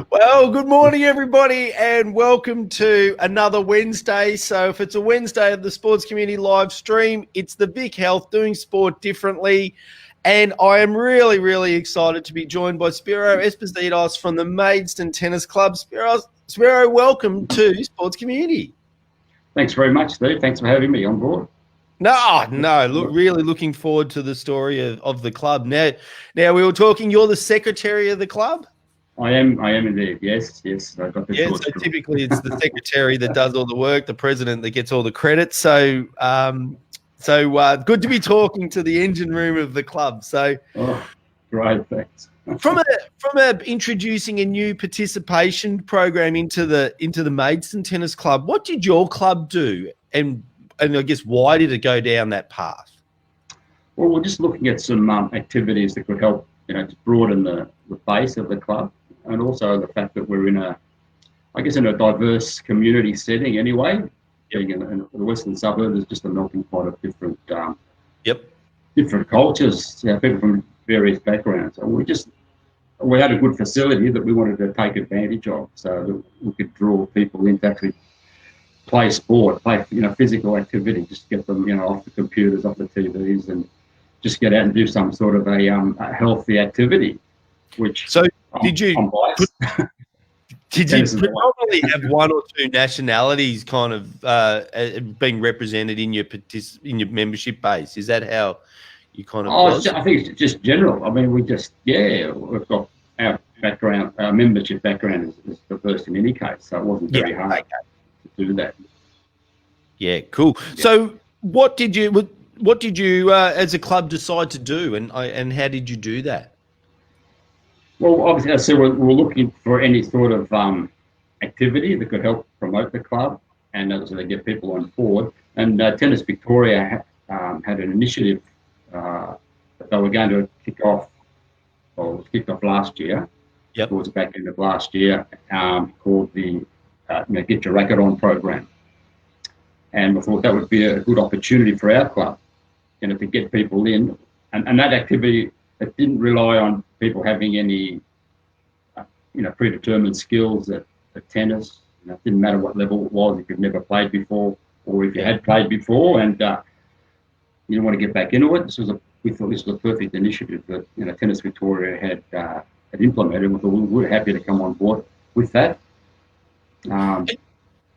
Well, good morning, everybody, and welcome to another Wednesday. So if it's a Wednesday of the Sports Community live stream, it's the Vic Health doing sport differently. And I am really, really excited to be joined by Spiro Espositos from the Maidstone Tennis Club. Spiro, welcome to Sports Community. Thanks very much, Steve. Thanks for having me on board. No, really looking forward to the story of the club. Now we were talking, you're the secretary of the club? I am indeed. Yes. I got the so typically it's the secretary that does all the work, the president that gets all the credit. So good to be talking to the engine room of the club. So, great, thanks. from introducing a new participation program into the Maidstone Tennis Club, what did your club do, and I guess why did it go down that path? Well, we're just looking at some activities that could help, to broaden the base of the club, and also the fact that we're in a diverse community setting anyway. Being in the western suburbs is just a melting pot of different different cultures, people from various backgrounds. So we had a good facility that we wanted to take advantage of, so that we could draw people in to actually play sport, physical activity, just get them, off the computers, off the TVs, and just get out and do some sort of a healthy activity. Did you probably have one or two nationalities kind of being represented in your membership base? Is that how you kind of? I think it's just general. I mean, we've got our background, our membership background is diverse in any case, so it wasn't very hard to do that. Yeah, cool. Yeah. So, what did you as a club decide to do, and how did you do that? Well, obviously, I said we're looking for any sort of activity that could help promote the club and obviously get people on board. And Tennis Victoria had an initiative that they were going to kick off. Well, it was kicked off last year. Yep. Towards the back end of last year, called the Get Your Racquet On program. And we thought that would be a good opportunity for our club, to get people in. And that activity, it didn't rely on people having any, predetermined skills at tennis. It didn't matter what level it was, if you've never played before, or if you had played before and you didn't want to get back into it. We thought this was a perfect initiative that Tennis Victoria had implemented. We thought we were happy to come on board with that. And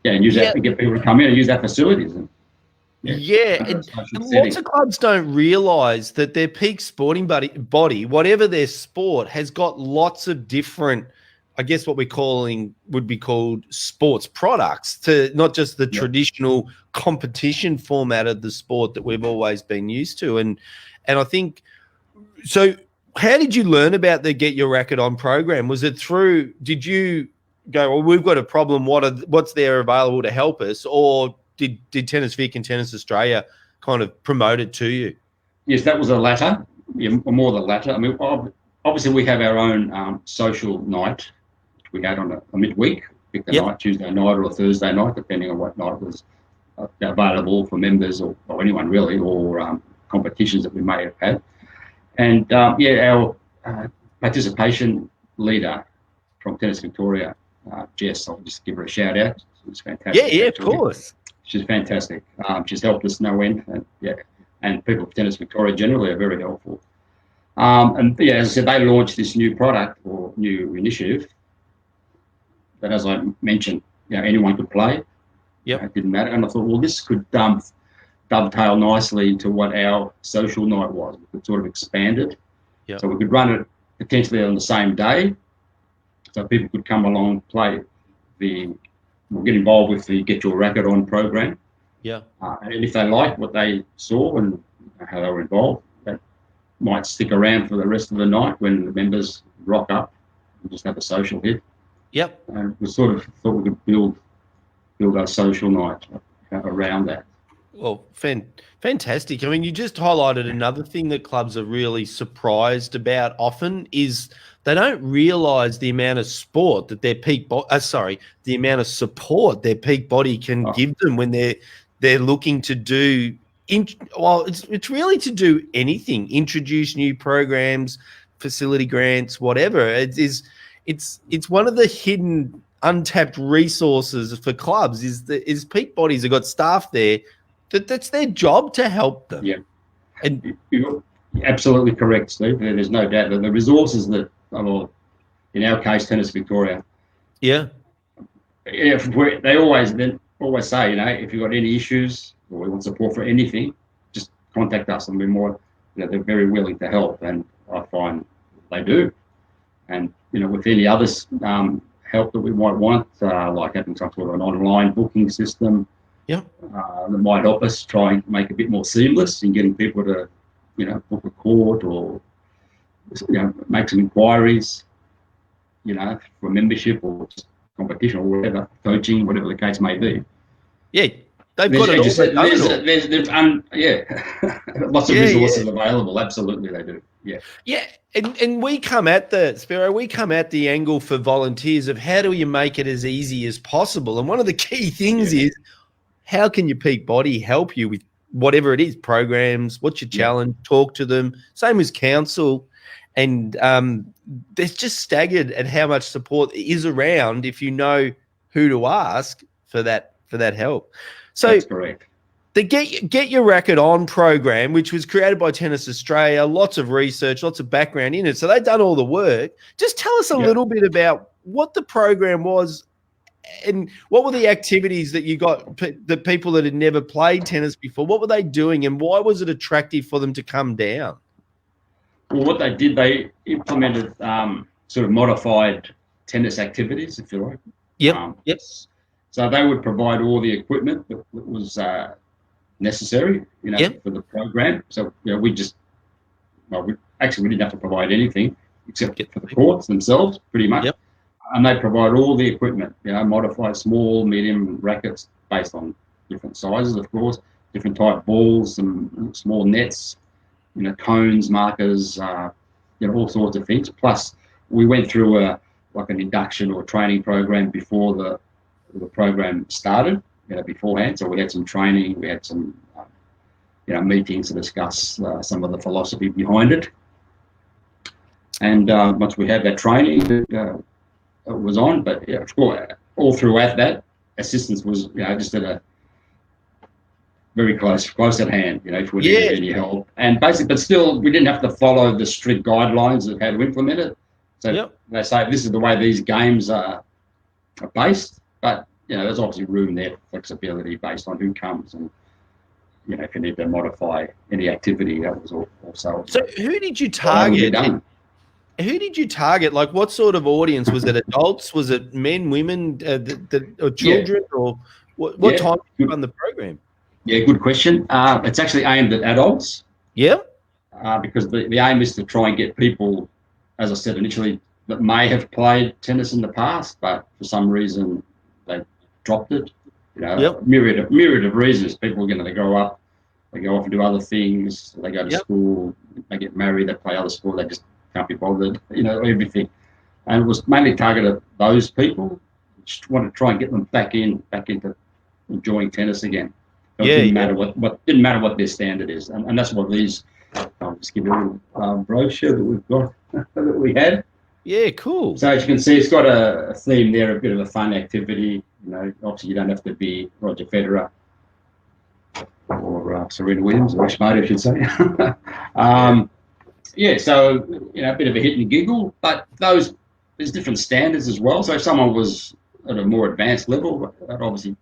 use that to get people to come in and use our facilities. And lots of clubs don't realise that their peak sporting body, whatever their sport, has got lots of different, I guess what would be called sports products, to not just the traditional competition format of the sport that we've always been used to. And I think, so how did you learn about the Get Your Racquet On program? Was it through, did you go, well, we've got a problem, what's there available to help us, or did Tennis Vic and Tennis Australia kind of promote it to you? Yes, that was the latter. More the latter. I mean, obviously we have our own social night, which we had on a midweek, pick the night, Tuesday night or a Thursday night, depending on what night was available for members or anyone really, or competitions that we may have had. And our participation leader from Tennis Victoria, Jess, I'll just give her a shout out. It's fantastic. Yeah, of course. She's fantastic. She's helped us no end, and people of Tennis Victoria generally are very helpful. As I said, they launched this new product or new initiative that, as I mentioned, anyone could play. It didn't matter. And I thought, well, this could dovetail nicely into what our social night was. We could sort of expand it. Yep. So we could run it potentially on the same day, so people could come along, play we'll get involved with the Get Your Racquet On program. And if they liked what they saw and how they were involved, that might stick around for the rest of the night when the members rock up and just have a social hit. And we sort of thought we could build our social night around that. Well, fantastic. I mean, you just highlighted another thing that clubs are really surprised about often is they don't realise the amount of sport that their the amount of support their peak body can give them when they're looking to do. It's really to do anything, introduce new programs, facility grants, whatever. It's it's one of the hidden untapped resources for clubs is peak bodies have got staff there that's their job to help them. Yeah, and you're absolutely correct, Steve. There's no doubt that the resources that, well, in our case, Tennis Victoria, yeah, they always say, if you've got any issues or you want support for anything, just contact us, and we're more, they're very willing to help, and I find they do. And with any other help that we might want, like having some sort of an online booking system, yeah, that might help us try and make it a bit more seamless in getting people to, book a court or, make some inquiries, for membership or competition or whatever, coaching, whatever the case may be. Yeah, they've got it all. Lots of resources available. Absolutely, they do. Yeah. Yeah, and we come at the angle for volunteers of how do you make it as easy as possible. And one of the key things is how can your peak body help you with whatever it is, programs, what's your challenge, talk to them. Same as council. And they're just staggered at how much support is around if you know who to ask for that help. So that's correct. The Get Your Racquet On program, which was created by Tennis Australia, lots of research, lots of background in it. So they've done all the work. Just tell us a little bit about what the program was and what were the activities that you got, the people that had never played tennis before, what were they doing and why was it attractive for them to come down? Well, what they did, they implemented sort of modified tennis activities, if you like. Yep. So they would provide all the equipment that was necessary, for the program. So we didn't have to provide anything except for the courts themselves, pretty much. Yep. And they provide all the equipment, modified small, medium rackets based on different sizes, of course, different type balls and small nets, cones, markers, all sorts of things. Plus, we went through an induction or training program before the program started, beforehand. So we had some training, we had some, meetings to discuss some of the philosophy behind it. And once we had that training, it was on. But of course, all throughout that, assistance was, just at a very close at hand, if we needed any help. And basically, but still, we didn't have to follow the strict guidelines of how to implement it. So they say this is the way these games are based, but there's obviously room there for flexibility based on who comes and if you need to modify any activity, that was also. So who did you target? Who did you target? Like, what sort of audience? Was it adults? Was it men, women, or children, or what time did you run the program? Yeah, good question. It's actually aimed at adults. Yeah. Because the aim is to try and get people, as I said initially, that may have played tennis in the past, but for some reason they dropped it. Myriad of reasons. People they grow up, they go off and do other things, they go to school, they get married, they play other sport, they just can't be bothered, everything. And it was mainly targeted at those people. Just want to try and get them back into enjoying tennis again. It didn't matter what their standard is, and that's what these. I'll just give you a little brochure that we've got that we had. Yeah, cool. So as you can see, it's got a theme there, a bit of a fun activity. Obviously you don't have to be Roger Federer or Serena Williams, or Ashmode, I should say. So a bit of a hit and giggle, but there's different standards as well. So if someone was at a more advanced level, that obviously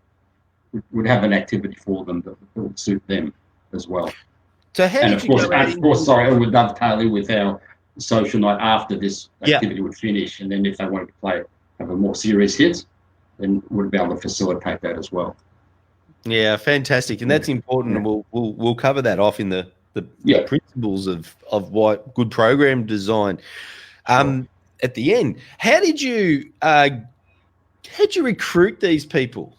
would have an activity for them that would suit them as well. So how did you go? Of course, it would dovetail in with our social night after this activity would finish, and then if they wanted to have a more serious hit, then we'd be able to facilitate that as well. Yeah, fantastic, and that's important. And we'll cover that off in the principles of what good program design. At the end, how did you recruit these people?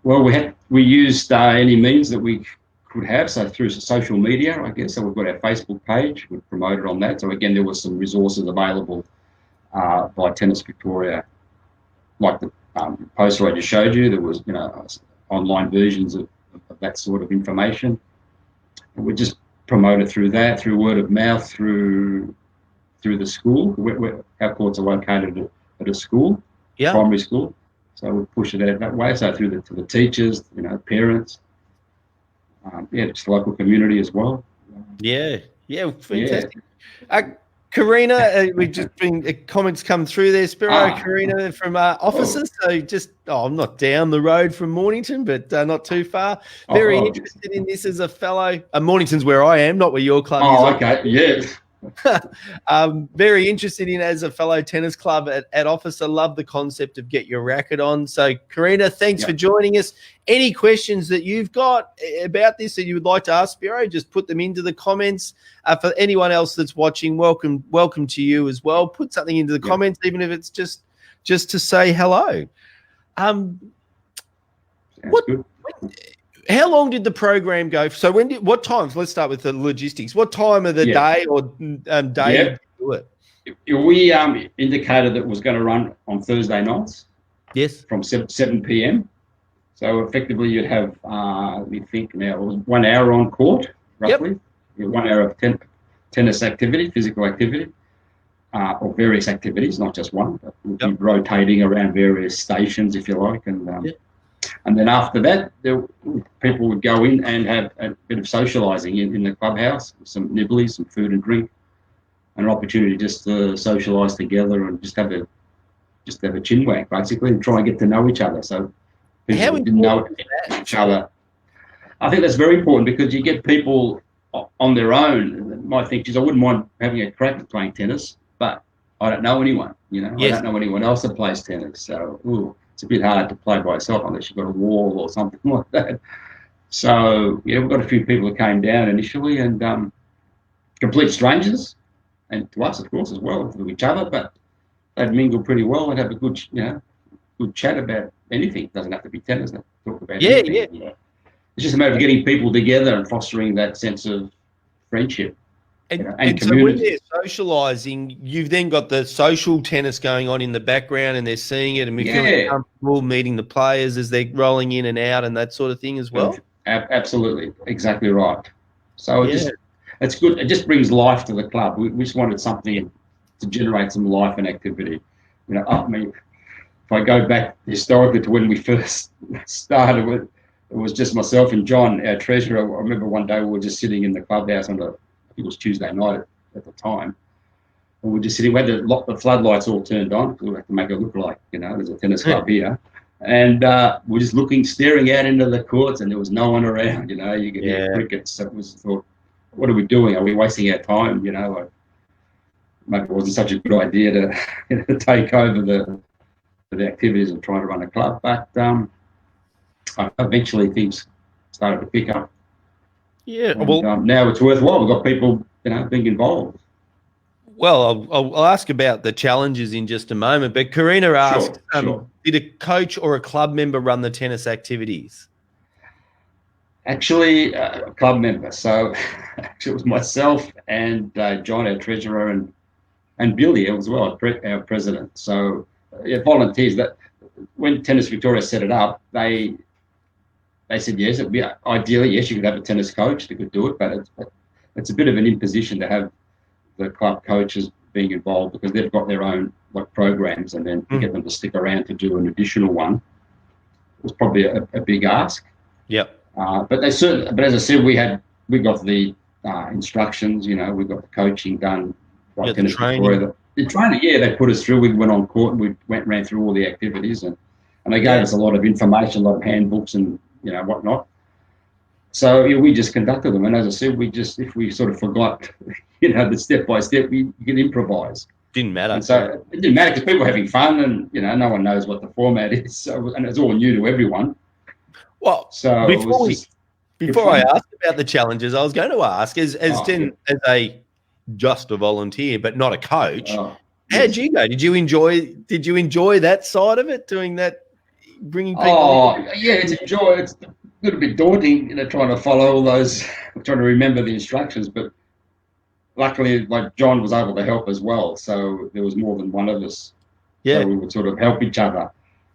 Well, we used any means that we could have, so through social media, I guess. So we've got our Facebook page, we've promoted on that. So again, there was some resources available by Tennis Victoria, like the poster I just showed you. There was online versions of that sort of information. And we just promoted through that, through word of mouth, through through the school. Our courts are located at a school, Yeah. primary school. So we push it out that way. So to the teachers, parents, just the local community as well. Yeah, fantastic. Karina, we've just been comments come through there. Spiro, Karina from officers. So I'm not down the road from Mornington, but not too far. Very interested in this as a fellow. Mornington's where I am, not where your club is. Oh, okay, yeah. Very interested in as a fellow tennis club at Officer. Love the concept of Get Your Racquet On. So, Karina, thanks for joining us. Any questions that you've got about this that you would like to ask Spiro, just put them into the comments. For anyone else that's watching, welcome to you as well. Put something into the comments, even if it's just to say hello. Good. How long did the program go? So what times? Let's start with the logistics. What time of the day or day did you do it? We indicated that it was going to run on Thursday nights. Yes. From 7 p.m. So effectively you'd have, we think now, it was 1 hour on court, roughly. 1 hour of tennis activity, physical activity, or various activities, not just one. But we'd be rotating around various stations, if you like. And then after that, people would go in and have a bit of socialising in the clubhouse, some nibblies, some food and drink, an opportunity just to socialise together and just have a chin wag, basically, and try and get to know each other. So people didn't know each other. I think that's very important because you get people on their own that might think, geez, I wouldn't mind having a crack at playing tennis, but I don't know anyone, I don't know anyone else that plays tennis. So, it's a bit hard to play by yourself unless you've got a wall or something like that. So, we've got a few people that came down initially and complete strangers, and to us, of course, as well, to each other, but they'd mingle pretty well and have a good, good chat about anything. It doesn't have to be tennis. They talk about anything. Yeah. It's just a matter of getting people together and fostering that sense of friendship. And so when they're socialising, you've then got the social tennis going on in the background and they're seeing it and we feel comfortable meeting the players as they're rolling in and out and that sort of thing as well. Absolutely. Exactly right. So it's good. It just brings life to the club. We just wanted something to generate some life and activity. I mean, if I go back historically to when we first started with, it was just myself and John, our treasurer. I remember one day we were just sitting in the clubhouse I think it was Tuesday night at the time. And we're just sitting, we had the floodlights all turned on. We had to make it look like, there's a tennis club here. And we're just staring out into the courts and there was no one around, you could hear crickets. So it was thought, what are we doing? Are we wasting our time? Maybe it wasn't such a good idea to take over the activities and try to run a club. But eventually things started to pick up. Yeah, and, now it's worthwhile. We've got people, being involved. Well, I'll ask about the challenges in just a moment. But Karina asked, did a coach or a club member run the tennis activities? Actually, a club member. So actually it was myself and John, our treasurer, and Billy as well, our president. So volunteers. That when Tennis Victoria set it up, they said yes, it'd be ideally yes, you could have a tennis coach that could do it, but it's a bit of an imposition to have the club coaches being involved because they've got their own programs, and then to get them to stick around to do an additional one was probably a big ask. Yep. But as I said, we got the instructions. We got the coaching done by Tennis Victoria. The training, they put us through. We went on court and we ran through all the activities, and they gave us a lot of information, a lot of handbooks and whatnot. So we just conducted them, and as I said, if we sort of forgot, the step by step, we could improvise. Didn't matter. And so it didn't matter because people were having fun, and no one knows what the format is, so, and it's all new to everyone. Well, so before I ask about the challenges, I was going to ask, as a volunteer, but not a coach, how'd you go? Did you enjoy that side of it, doing that, bringing people in? It's a little bit daunting, trying to follow all those, trying to remember the instructions, but luckily, John was able to help as well, so there was more than one of us. So we would sort of help each other.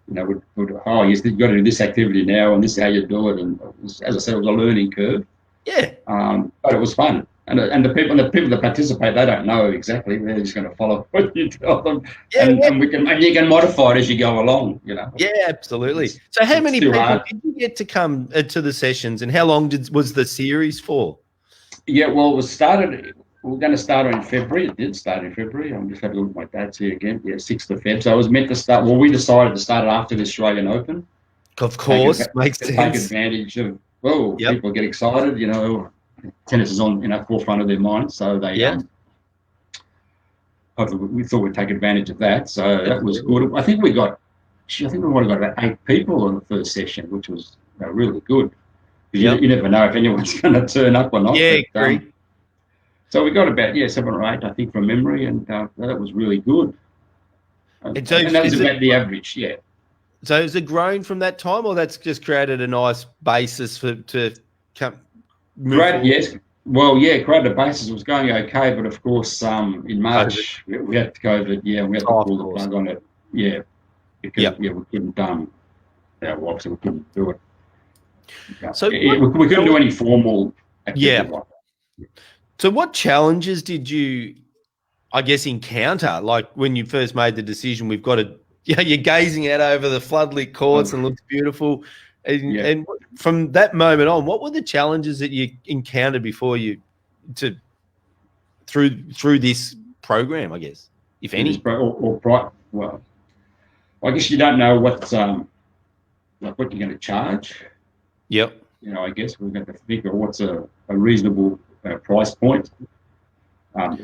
You've got to do this activity now, and this is how you do it. And as I said, it was a learning curve. Yeah. But it was fun. And the people that participate, they don't know exactly. They're just going to follow what you tell them, Yeah, and yeah. you can modify it as you go along. You know. Yeah, absolutely. So how many still people hard. did you get to come to the sessions, and how long was the series for? Yeah, well, we were going to start in February. It did start in February. I'm just having a look at my dates here again. Yeah, 6th of Feb. So it was meant to start. Well, we decided to start it after the Australian Open. Of course, makes Take sense. advantage of, Yep. people get excited, tennis is on, forefront of their minds. So they, Yeah. we thought we'd take advantage of that. So that was good. I think we might have got about 8 people on the first session, which was really good. Because you never know if anyone's going to turn up or not. Yeah, But, great. so we got about 7 or 8, I think, from memory, and that was really good. And that was about the average, yeah. So has it grown from that time, or that's just created a nice basis to come move forward? Yes. Well, yeah, created a basis. It was going okay, but of course, in March we had COVID. Yeah, we had to pull the plug on it. Yeah, because we couldn't. Obviously we couldn't do it. So we couldn't do any formal activity like that. So what challenges did you, I guess, encounter? Like when you first made the decision, we've got to, you're gazing out over the floodlit courts and looks beautiful. And from that moment on, what were the challenges that you encountered before you through this program, I guess, if any? Well, I guess you don't know what you're going to charge. Yep. I guess we're going to figure what's a reasonable price point.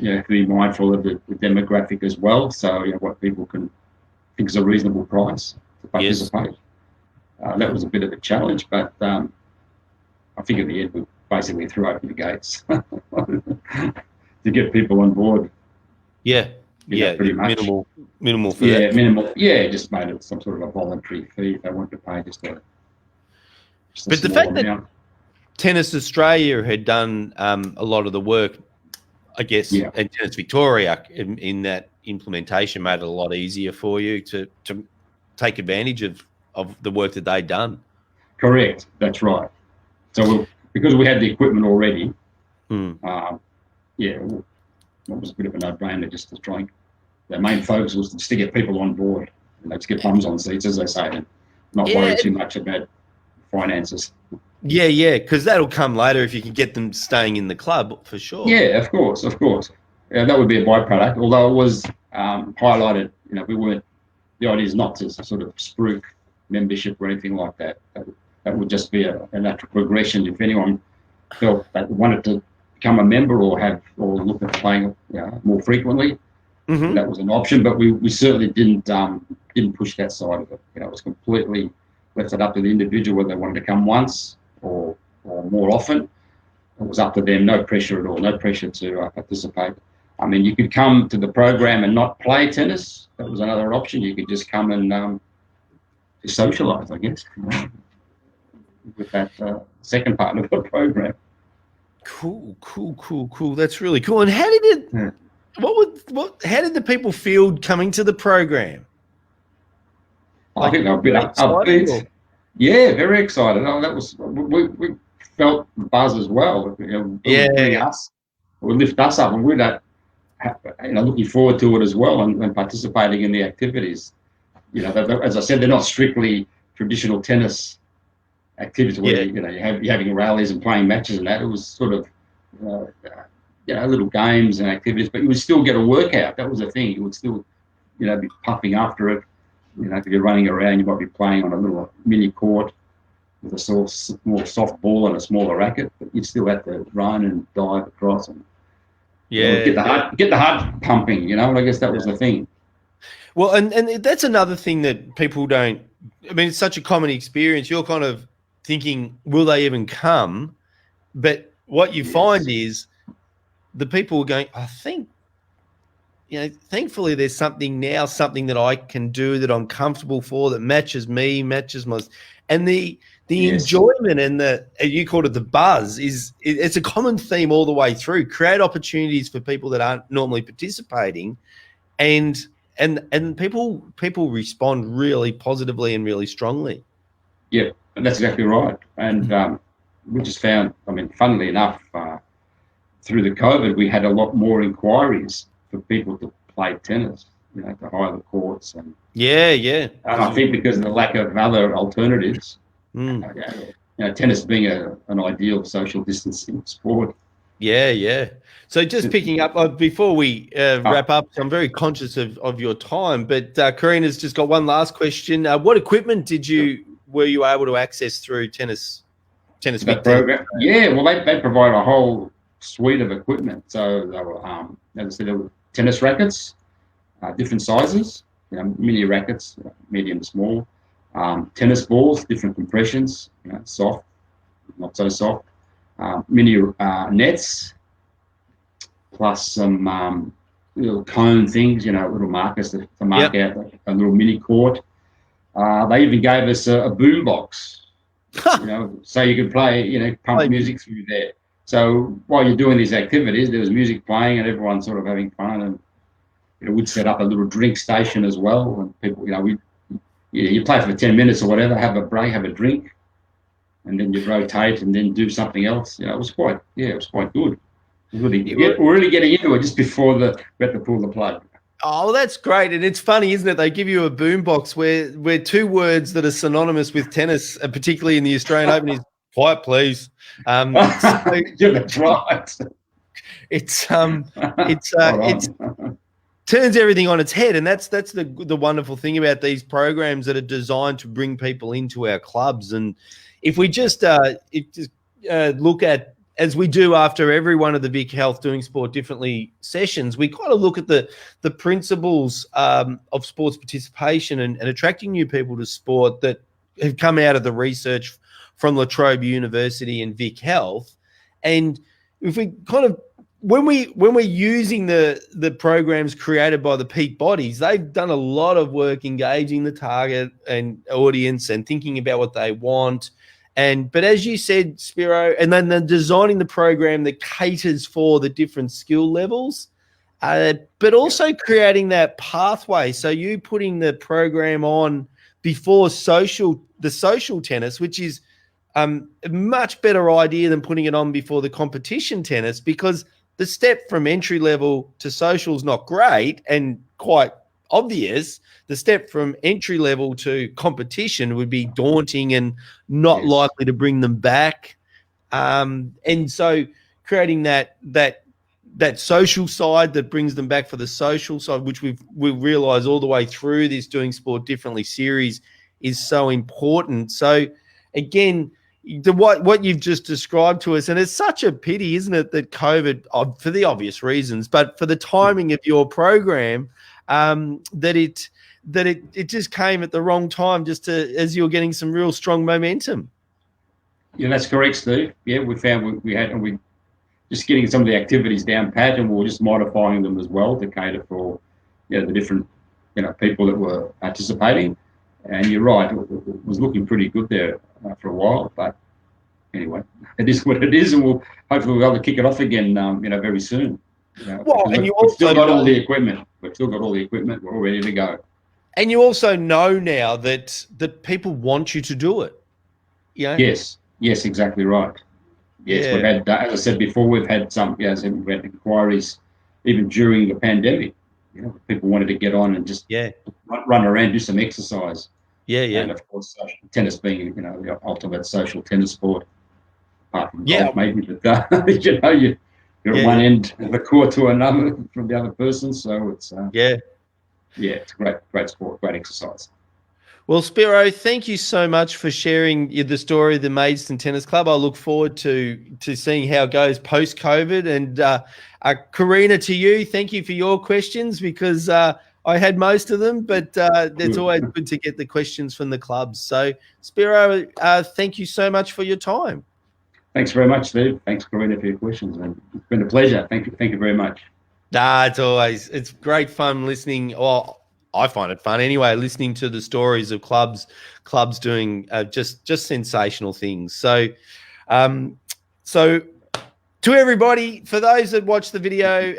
You have to be mindful of the demographic as well. So, what people can think is a reasonable price to participate. Yes. That was a bit of a challenge, but I think in the end we basically threw open the gates to get people on board. Yeah. Pretty much. Minimal for that. Minimal. Yeah, just made it some sort of a voluntary fee if they wanted to pay just a but the fact amount. That Tennis Australia had done a lot of the work, I guess, and Tennis Victoria in that implementation made it a lot easier for you to take advantage of the work that they'd done. Correct. That's right. So because we had the equipment already, it was a bit of a no-brainer just to try and, the main focus was to get people on board and let's get bums on seats, as they say, and not worry too much about finances. Yeah, because that'll come later if you can get them staying in the club, for sure. Yeah, of course. Yeah, that would be a byproduct, although it was highlighted, the idea is not to sort of spruik membership or anything like that. That would just be a natural progression. If anyone felt that wanted to become a member or look at playing more frequently, that was an option. But we certainly didn't push that side of it. It was completely left it up to the individual whether they wanted to come once or more often. It was up to them. No pressure at all. No pressure to participate. I mean, you could come to the program and not play tennis. That was another option. You could just come and just socialise, I guess, with that second part of the program. Cool. That's really cool. And how did it? How did the people feel coming to the program? I think they were a bit upbeat. Yeah, very excited. That was we felt buzz as well. It would lift us up, and we're looking forward to it as well, and participating in the activities. As I said, they're not strictly traditional tennis activities where you're having rallies and playing matches and that. It was sort of little games and activities, but you would still get a workout. That was the thing. You would still be puffing after it. If you're running around, you might be playing on a little mini court with a more soft ball and a smaller racket, but you still have to run and dive across and get the heart pumping. And I guess that was the thing. Well, and that's another thing that people don't. I mean, it's such a common experience. You're kind of thinking, will they even come? But what you find is the people are going, I think. Thankfully there's something that I can do that I'm comfortable for, that matches me, matches my, and the enjoyment and you called it the buzz it's a common theme all the way through. Create opportunities for people that aren't normally participating, and people respond really positively and really strongly. Yeah, and that's exactly right. And we just found, funnily enough, through the COVID, we had a lot more inquiries for people to play tennis, to hire the courts. And I think because of the lack of other alternatives, tennis being an ideal social distancing sport. Yeah. So just picking up before we wrap up, so I'm very conscious of your time, but Karina's just got one last question. What equipment were you able to access through tennis program? Yeah, well, they provide a whole suite of equipment. So they were, as I said, there were tennis rackets, different sizes, mini rackets, medium, small, tennis balls, different compressions, soft, not so soft, mini nets, plus some little cone things, little markers to mark out a little mini court. They even gave us a boombox, so you could play, pump music through there. So while you're doing these activities, there was music playing and everyone's sort of having fun. And we'd set up a little drink station as well. And people, you play for 10 minutes or whatever, have a break, have a drink, and then you rotate and then do something else. It was quite good. We're really getting into it just before we had to pull the plug. Oh, that's great. And it's funny, isn't it? They give you a boombox where two words that are synonymous with tennis, particularly in the Australian Open, is quiet, please. That's right. It's turns everything on its head, and that's the wonderful thing about these programs that are designed to bring people into our clubs. And if we just look at, as we do after every one of the Vic Health Doing Sport Differently sessions, we kind of look at the principles of sports participation and attracting new people to sport that have come out of the research from La Trobe University and Vic Health. And if we kind of, when we're using the programs created by the peak bodies, they've done a lot of work engaging the target and audience and thinking about what they want. But as you said, Spiro, and then designing the program that caters for the different skill levels, but also creating that pathway. So you putting the program on before the social tennis, which is a much better idea than putting it on before the competition tennis, because the step from entry level to social is not great and quite obvious. The step from entry level to competition would be daunting and not likely to bring them back. And so creating that social side that brings them back for the social side, which we realize all the way through this Doing Sport Differently series, is so important. So again, what you've just described to us, and it's such a pity, isn't it, that COVID, for the obvious reasons, but for the timing of your program, that it just came at the wrong time, as you were getting some real strong momentum. Yeah, that's correct, Steve. Yeah, we found we just getting some of the activities down pat, and we were just modifying them as well to cater for the different people that were participating. And you're right, it was looking pretty good there for a while, but anyway, it is what it is, and we'll hopefully be able to kick it off again, very soon. Well, and we've still got all the equipment. We've still got all the equipment. We're all ready to go. And you also know now that people want you to do it. Yes, exactly right. Yes, we've had, as I said before, we've had we've had inquiries even during the pandemic. People wanted to get on and just run around, do some exercise. And of course, tennis being the ultimate social tennis sport, apart from golf maybe, but you're at one end of the court to another from the other person, so it's it's a great sport, great exercise. Well, Spiro, thank you so much for sharing the story of the Maidstone Tennis Club. I look forward to seeing how it goes post-COVID. And Karina, to you, thank you for your questions, because I had most of them, but it's always good to get the questions from the clubs. So, Spiro, thank you so much for your time. Thanks very much, Steve. Thanks, Karina, for your questions. It's been a pleasure. Thank you very much. It's great fun listening. Well, I find it fun anyway, listening to the stories of clubs doing just sensational things. So, to everybody, for those that watch the video,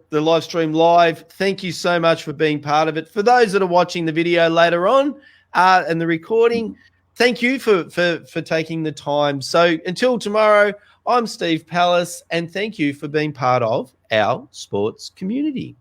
the live stream live, thank you so much for being part of it. For those that are watching the video later on and the recording, thank you for taking the time. So until tomorrow, I'm Steve Pallas, and thank you for being part of our sports community.